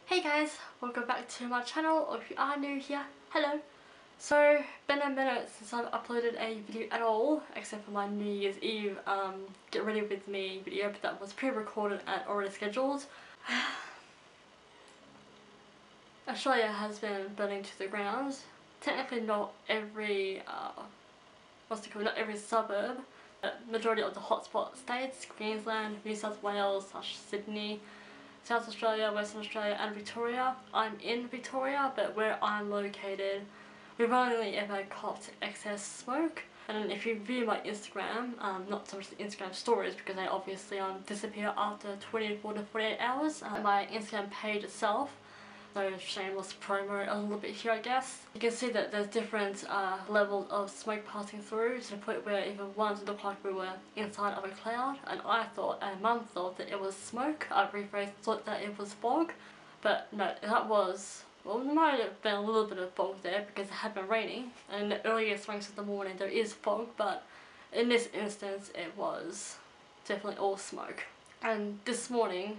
Hey guys, welcome back to my channel, or if you are new here, hello. So, been a minute since I've uploaded a video at all, except for my New Year's Eve get ready with me video, but that was pre-recorded and already scheduled. Australia has been burning to the ground. Technically not every, not every suburb, but majority of the hotspot states, Queensland, New South Wales, Sydney, South Australia, Western Australia and Victoria. I'm in Victoria, but where I'm located, we've only ever copped excess smoke. And if you view my Instagram, not so much the Instagram stories because they obviously disappear after 24 to 48 hours, my Instagram page itself, so shameless promo a little bit here I guess. You can see that there's different levels of smoke passing through to the point where even once it looked like we were inside of a cloud, and I thought, and Mum thought that it was smoke. I rephrased, thought that it was fog, but no, that was, well, there might have been a little bit of fog there because it had been raining, and in the earliest ranks of the morning there is fog, but in this instance it was definitely all smoke. And this morning,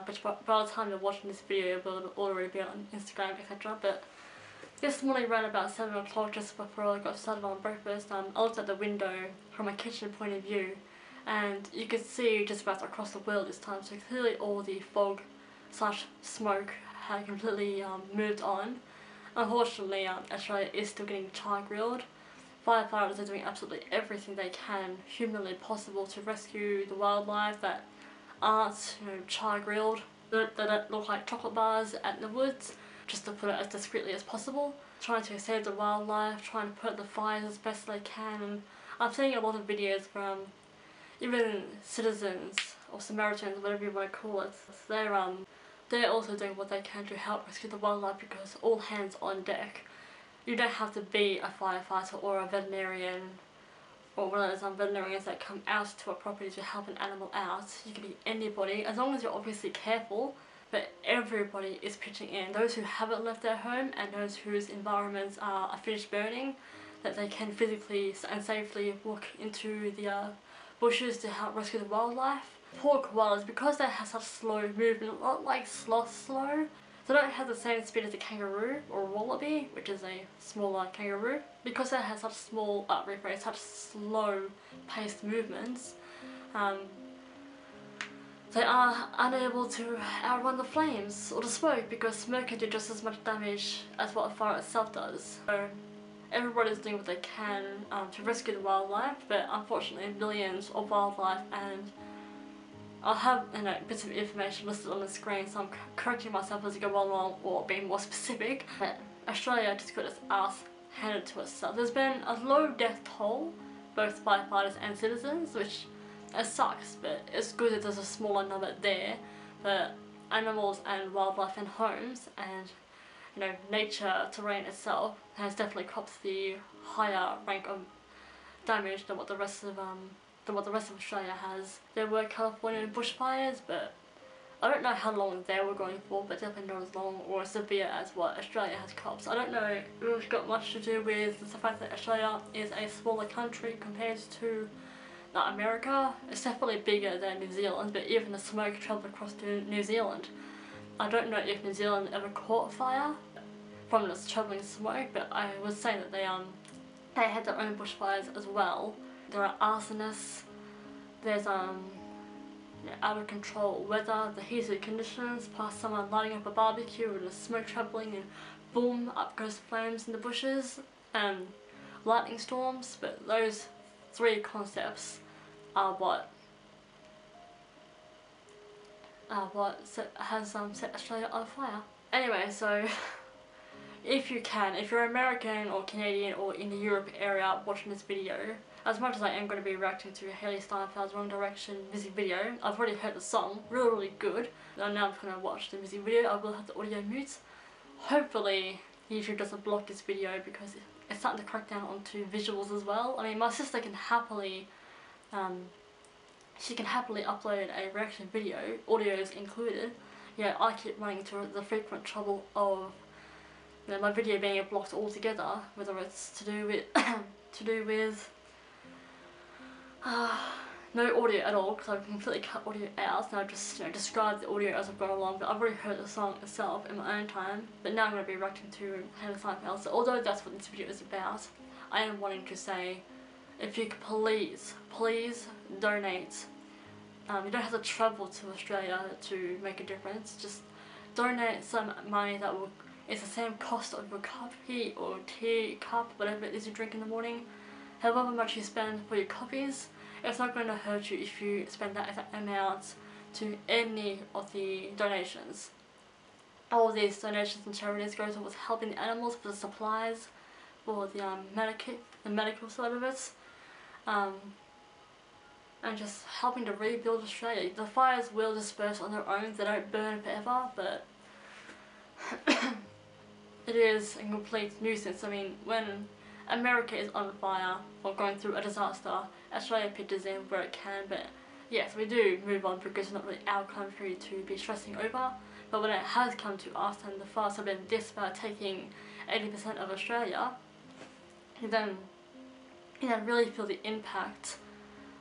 which by the time you're watching this video it will already be on Instagram, etc. But this morning around about 7 o'clock, just before I got started on breakfast, I looked at the window from my kitchen point of view, and you could see just about across the world this time, so clearly all the fog slash smoke had completely moved on. Unfortunately, Australia is still getting char grilled. Firefighters are doing absolutely everything they can humanly possible to rescue the wildlife that aren't, char grilled. They don't look like chocolate bars out in the woods, just to put it as discreetly as possible. Trying to save the wildlife, trying to put out the fires as best they can, and I'm seeing a lot of videos from even citizens or Samaritans, whatever you want to call it. They're also doing what they can to help rescue the wildlife because all hands on deck. You don't have to be a firefighter or a veterinarian or one of those veterinarians that come out to a property to help an animal out. You can be anybody, as long as you're obviously careful, but everybody is pitching in. Those who haven't left their home and those whose environments are finished burning, that they can physically and safely walk into the bushes to help rescue the wildlife. Poor koalas, because they have such slow movement, not like sloth slow, they don't have the same speed as a kangaroo or a wallaby, which is a smaller kangaroo. Because they have such such slow paced movements, they are unable to outrun the flames or the smoke, because smoke can do just as much damage as what a fire itself does. So everybody's doing what they can to rescue the wildlife, but unfortunately millions of wildlife, and I'll have bits of information listed on the screen, so I'm correcting myself as I go along or being more specific. But Australia just got its ass handed to itself. There's been a low death toll, both firefighters and citizens, which it sucks, but it's good that there's a smaller number there. But animals and wildlife and homes and nature, terrain itself has definitely copped the higher rank of damage than what the rest of Australia has. There were Californian bushfires, but I don't know how long they were going for, but definitely not as long or as severe as what Australia has copped. So I don't know if it's got much to do with the fact that Australia is a smaller country compared to America. It's definitely bigger than New Zealand, but even the smoke travelled across to New Zealand. I don't know if New Zealand ever caught fire from this travelling smoke, but I would say that they had their own bushfires as well. There are arsonists, there's out of control weather, the heated conditions, plus someone lighting up a barbecue with the smoke travelling and boom, up goes flames in the bushes, and lightning storms. But those three concepts are what has set Australia on fire. Anyway, so if you're American or Canadian or in the Europe area watching this video, as much as I am going to be reacting to Hailee Steinfeld's Wrong Direction music video, I've already heard the song, really good, and now I'm going to watch the music video. I will have the audio mute. Hopefully YouTube doesn't block this video because it's starting to crack down onto visuals as well. I mean, my sister can happily, upload a reaction video, audios included. Yeah, I keep running into the frequent trouble of my video being blocked altogether, whether it's to do with no audio at all because I've completely cut audio out, and I've just described the audio as I've gone along, but I've already heard the song itself in my own time. But now I'm going to be reacting to Hailee Steinfeld, so although that's what this video is about, I am wanting to say, if you could please donate. You don't have to travel to Australia to make a difference, just donate some money that will, it's the same cost of your coffee or tea cup, whatever it is you drink in the morning. However much you spend for your coffees, it's not going to hurt you if you spend that amount to any of the donations. All these donations and charities go towards helping the animals for the supplies, for the medical side of it, and just helping to rebuild Australia. The fires will disperse on their own, they don't burn forever, but it is a complete nuisance. I mean, when America is on fire or going through a disaster, Australia pitches in where it can, but yes, we do move on because it's not really our country to be stressing over. But when it has come to us and the fires have been this bad, taking 80% of Australia, you then really feel the impact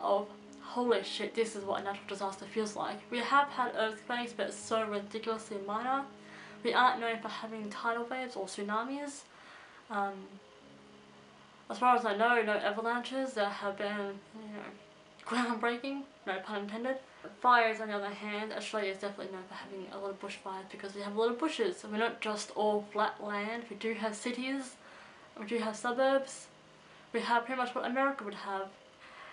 of, holy shit, this is what a natural disaster feels like. We have had earthquakes, but it's so ridiculously minor. We aren't known for having tidal waves or tsunamis. As far as I know, no avalanches that have been, groundbreaking, no pun intended. Fires, on the other hand, Australia is definitely known for having a lot of bushfires because we have a lot of bushes. And we're not just all flat land, we do have cities, we do have suburbs, we have pretty much what America would have.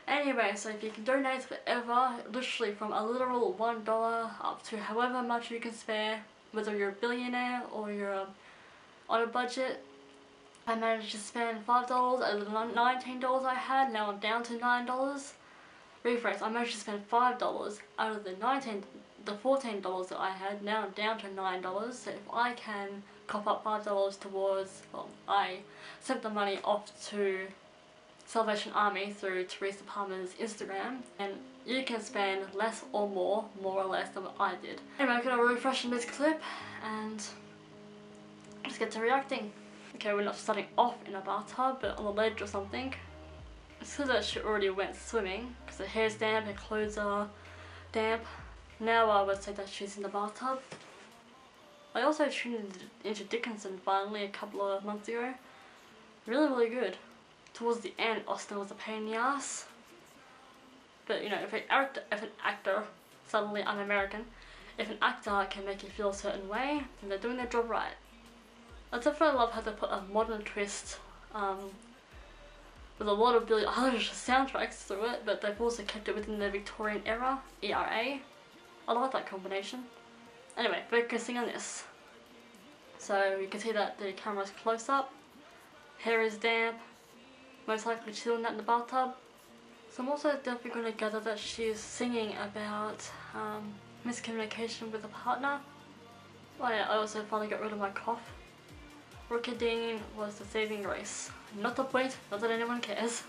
Anyway, so if you can donate whatever, literally from a literal $1 up to however much you can spare, whether you're a billionaire or you're on a budget. I managed to spend $5 out of the $19 I had, now I'm down to $9. Rephrase, I managed to spend $5 out of the $14 that I had, now I'm down to $9. So if I can cop up $5 towards, well, I sent the money off to Salvation Army through Teresa Palmer's Instagram, and you can spend less or more or less than what I did. Anyway, I'm gonna refresh in this clip and just get to reacting. Okay, we're not starting off in a bathtub, but on the ledge or something. It's because that she already went swimming, because her hair's damp, her clothes are damp. Now I would say that she's in the bathtub. I also tuned into Dickinson finally a couple of months ago. Really good. Towards the end, Austin was a pain in the ass. But if an actor, suddenly I'm American, if an actor can make you feel a certain way, then they're doing their job right. I definitely love how they put a modern twist with a lot of Billie Eilish soundtracks through it, but they've also kept it within the Victorian era, ERA. I like that combination. Anyway, focusing on this. So you can see that the camera's close up, hair is damp, most likely chilling that in the bathtub. So I'm also definitely going to gather that she's singing about miscommunication with a partner. Oh yeah, I also finally got rid of my cough. Rocketing was the saving grace. Not the point, not that anyone cares.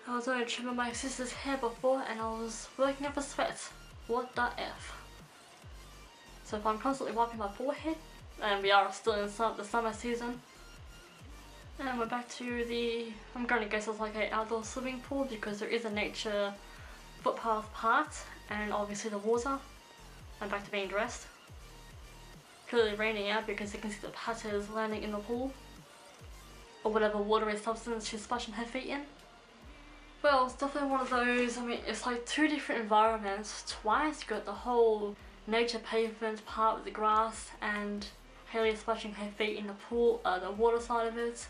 I was only trimming my sister's hair before and I was working up a sweat. What the F? So if I'm constantly wiping my forehead, and we are still in the summer season, and we're back to the, I'm going to guess it's like an outdoor swimming pool because there is a nature footpath part and obviously the water. I'm back to being dressed. Clearly raining out because you can see the patters landing in the pool. Or whatever watery substance she's splashing her feet in. Well, it's definitely one of those, I mean, it's like two different environments. Twice you got the whole nature pavement part with the grass and Hailee splashing her feet in the pool, the water side of it.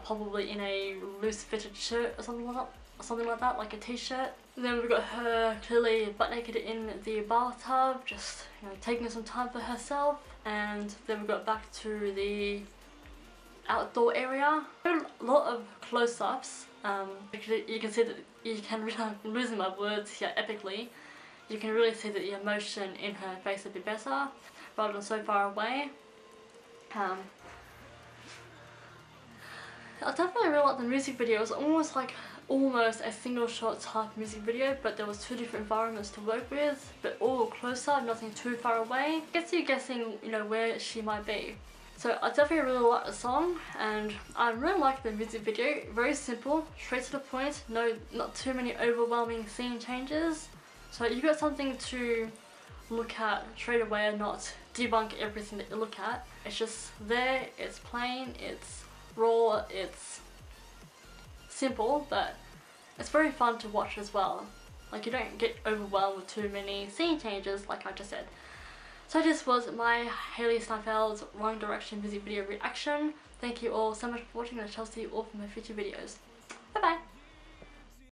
Probably in a loose fitted shirt or something like that, like a t-shirt. Then we've got her clearly butt naked in the bathtub, just taking some time for herself. And then we got back to the outdoor area. A lot of close-ups. You can see that I'm losing my words here epically. You can really see that the emotion in her face a bit better, rather than so far away. I definitely really like the music video. It was almost a single shot type music video, but there was two different environments to work with, but all close up, nothing too far away. Gets you guessing, where she might be. So I definitely really like the song, and I really like the music video. Very simple, straight to the point, not too many overwhelming scene changes. So you got something to look at straight away and not debunk everything that you look at. It's just there, it's plain, it's raw, it's simple, but it's very fun to watch as well. Like, you don't get overwhelmed with too many scene changes like I just said. So this was my Hailee Steinfeld's Wrong Direction music video reaction. Thank you all so much for watching, and I shall see you all for my future videos. Bye bye!